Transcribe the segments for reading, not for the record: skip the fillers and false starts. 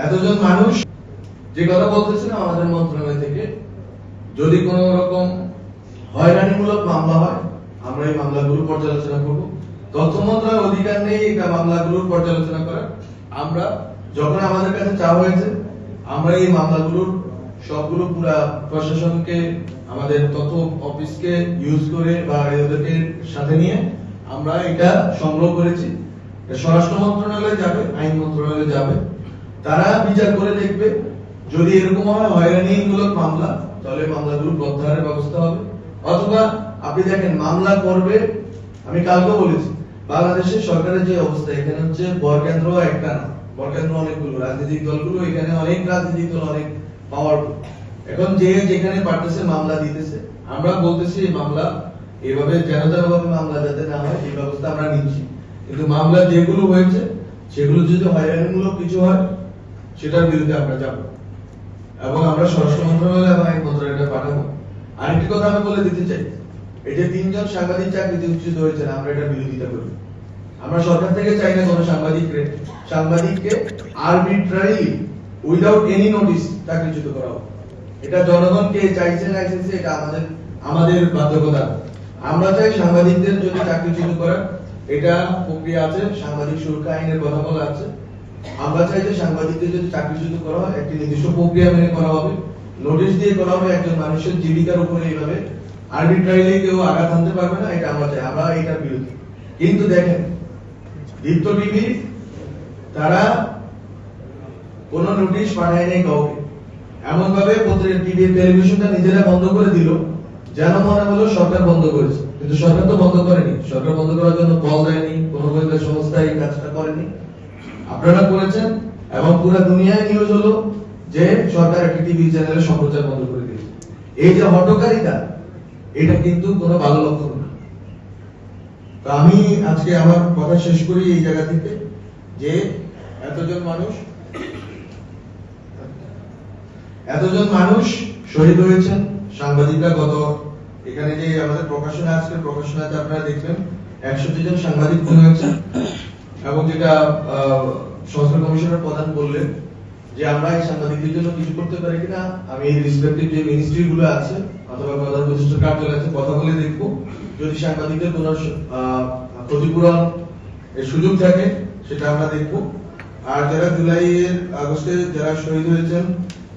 এতজন মানুষ যে কথা বলতেছেন আমাদের মন্ত্রণালয় থেকে, যদি কোন রকম হয়রানিমূলক মামলা হয় আমরা এই মামলাগুলো পর্যালোচনা করব। তথ্য মন্ত্রণালয়ের অধিকার নেই এই মামলাগুলোর পর্যালোচনা করার। আমরা যখন আমাদের কাছে চাওয়া হয়েছে আমরা এই মামলাগুলোর সবগুলো পুরা প্রশাসনকে, আমাদের তথ্য অফিসকে ইউজ করে বা এদেরকে সাথে নিয়ে আমরা এটা সংগ্রহ করেছি। স্বরাষ্ট্র মন্ত্রণালয়ে যাবে, আইন মন্ত্রণালয়ে যাবে, তারা বিচার করে দেখবে। যদি এরকম হয় হয়রানিমূলক মামলা, তাহলে মামলাগুলো প্রত্যাহারের ব্যবস্থা হবে। অথবা আপনি দেখেন মামলা করবে, আমি কালকে বলেছি বাংলাদেশের সরকারের যে অবস্থা, এখানে হচ্ছে বরকেন্দ্র একটা না, বরকেন্দ্র অনেকগুলো, রাজনৈতিক দলগুলো এখানে অনেক রাজনৈতিক দল অনেক পাওয়ারফুল। এখন যে যেখানে পারতেছে মামলা দিতেছে, আমরা বলতেছি এই মামলা এভাবে যেন ভাবে মামলা যাতে না হয় এই ব্যবস্থা আমরা নিচ্ছি। কিন্তু মামলা যেগুলো হয়েছে সেগুলো যদি হয়রানিমূলক কিছু হয় সেটার বিরুদ্ধে আমরা যাব এবং আমরা স্বরাষ্ট্র মন্ত্রণালয় এবং আইন মন্ত্রণালয়ে পাঠাবো। আরেকটি কথা আমি বলে দিতে চাই, এই যে 3 জন সাংবাদিক চাকরিচ্যুত হয়েছেন, আমরা এটা বিরোধিতা করি। আমরা সরকার থেকে চাই না কোনো সাংবাদিককে আরবিট্রারিলি উইদাউট এনি নোটিস চাকরিচ্যুত করা হোক। এটা জনগণকে চাইছে না চাইছে এটা আমাদের বাধ্যকতা। আমরা চাই সাংবাদিকদের যদি চাকরিচ্যুত করার এটা প্রক্রিয়া আছে, সাংবাদিক সুরক্ষা আইনের কথা বলা আছে। আমরা চাই যে সাংবাদিকদের যদি চাকরিচ্যুত করা হয় একটি নির্দিষ্ট প্রক্রিয়া মেনে করা হবে, নোটিশ দিয়ে করা হবে। একজন মানুষের জীবিকার উপরে এইভাবে আরবিট্রারিলি কেউ আঘাত আনতে পারবে না, এটা আমরা চাই, আমরা এটার বিরোধী। কিন্তু দেখেন দীপ্ত টিভি তারা কোন নোটিশ পাঠায় নাই কাউকে, এমন ভাবে টিভি টেলিভিশনটা নিজেরা বন্ধ করে দিল যেন মনে হলো সরকার বন্ধ করেছে, কিন্তু সরকার তো বন্ধ করেনি। সরকার বন্ধ করার জন্য বল দেয়নি, কোনো গোয়েন্দা সংস্থা এই কাজটা করেনি, আপনারা করেছেন। এবং পুরো দুনিয়ায় নিউজ হলো যে সরকার একটি টিভি চ্যানেলের সম্প্রচার বন্ধ করে দিয়েছে। এই যে হটকারিতা, এটা কিন্তু কোনো ভালো লক্ষণ না। তো আমি আজকে আমার কথা শেষ করি এই জায়গা থেকে, যে এতজন মানুষ শহীদ হয়েছেন, সাংবাদিকরা গত এখানে যে আমাদের প্রকাশনা, আজকের প্রকাশনাতে আপনারা দেখবেন 100 জন সাংবাদিক খুন হয়েছে। এবং যেটা সংস্কার কমিশনের প্রধান বললেন যে আমরা এই সাংবাদিকদের জন্য কিছু করতে পারি কিনা, আমি এই রেসপেক্টিভ যে মিনিস্ট্রি গুলো আছে অথবা প্রধান উপদেষ্টার কার্যালয় আছে কথা বলে দেখবো, যদি সাংবাদিকদের কোনো ক্ষতিপূরণ এর সুযোগ থাকে সেটা আমরা দেখবো। আর যারা জুলাই আগস্টে যারা শহীদ হয়েছেন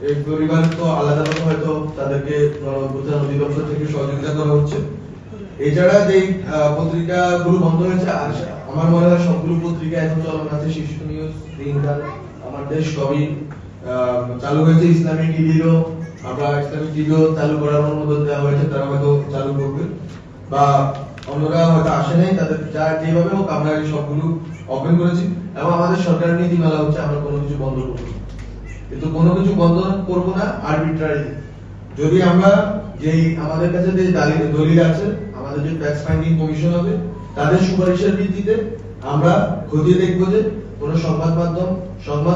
এই পরিবার তো আলাদা হয়তো তাদেরকে প্রধান অধিদপ্তর থেকে সহযোগিতা করা হচ্ছে। এছাড়া যে পত্রিকাগুলো বন্ধ হয়েছে, আর আমার মনে হয় সবগুলো পত্রিকা এখন চলমান আছে, শীর্ষ নিউজ, দিনকাল, আমার দেশ, সবই চালু হয়েছে। ইসলামিক টিভিও চালু করার অনুমোদন দেওয়া হয়েছে, তারা হয়তো চালু করবে, বা অন্যরা হয়তো আসে নাই, তাদের যা যেভাবে হোক আমরা এই সবগুলো ওপেন করেছি। এবং আমাদের সরকারের নীতিমালা হচ্ছে আমরা কোনো কিছু বন্ধ করবো, কিন্তু কোনো কিছু বন্ধ করবো না আরবিট্রারিলি। যদি আমরা যেই আমাদের কাছে যে দলিল আছে, আমাদের যে ফ্যাক্ট ফাইন্ডিং কমিশন হবে, তাদের সুপারিশের ভিত্তিতে আমরা খতিয়ে দেখবো যে কোন সংবাদ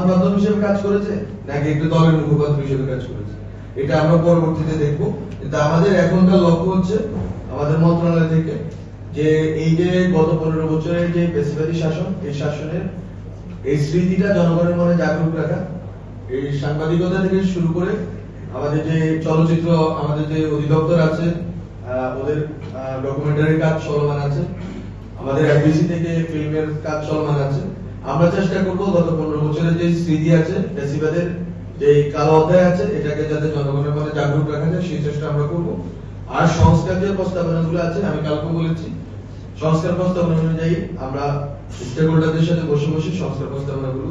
মাধ্যম হিসেবে কাজ করেছে নাকি একটু দলের মুখপাত্র হিসেবে কাজ করেছে, এটা আমরা পরবর্তীতে দেখবো। কিন্তু আমাদের এখনকার লক্ষ্য হচ্ছে আমাদের মন্ত্রণালয় থেকে যে এই যে গত 15 বছরের যে পেশিবাদী শাসন, এই শাসনের এই স্মৃতিটা জনগণের মনে জাগরুক রাখা। এই সাংবাদিকতা থেকে শুরু করে আমাদের যে চলচ্চিত্র, আমাদের যে অধিদপ্তর আছে ওদের ডকুমেন্টারি কাজ চলমান আছে, আমাদের এফডিসি থেকে ফিল্মের কাজ চলমান আছে। আমরা চেষ্টা করবো গত 15 বছরের যে স্মৃতি আছে, পেশিবাদের যে কালো অধ্যায় আছে, এটাকে যাতে জনগণের মনে জাগরুক রাখা যায় সেই চেষ্টা আমরা করবো। আর সংস্কার যে প্রস্তাবনাগুলো আছে, আমি কালকে বলেছি সংস্কার প্রস্তাবনা অনুযায়ী আমরা স্টেক হোল্ডারদের সাথে বসে সংস্কার প্রস্তাবনাগুলো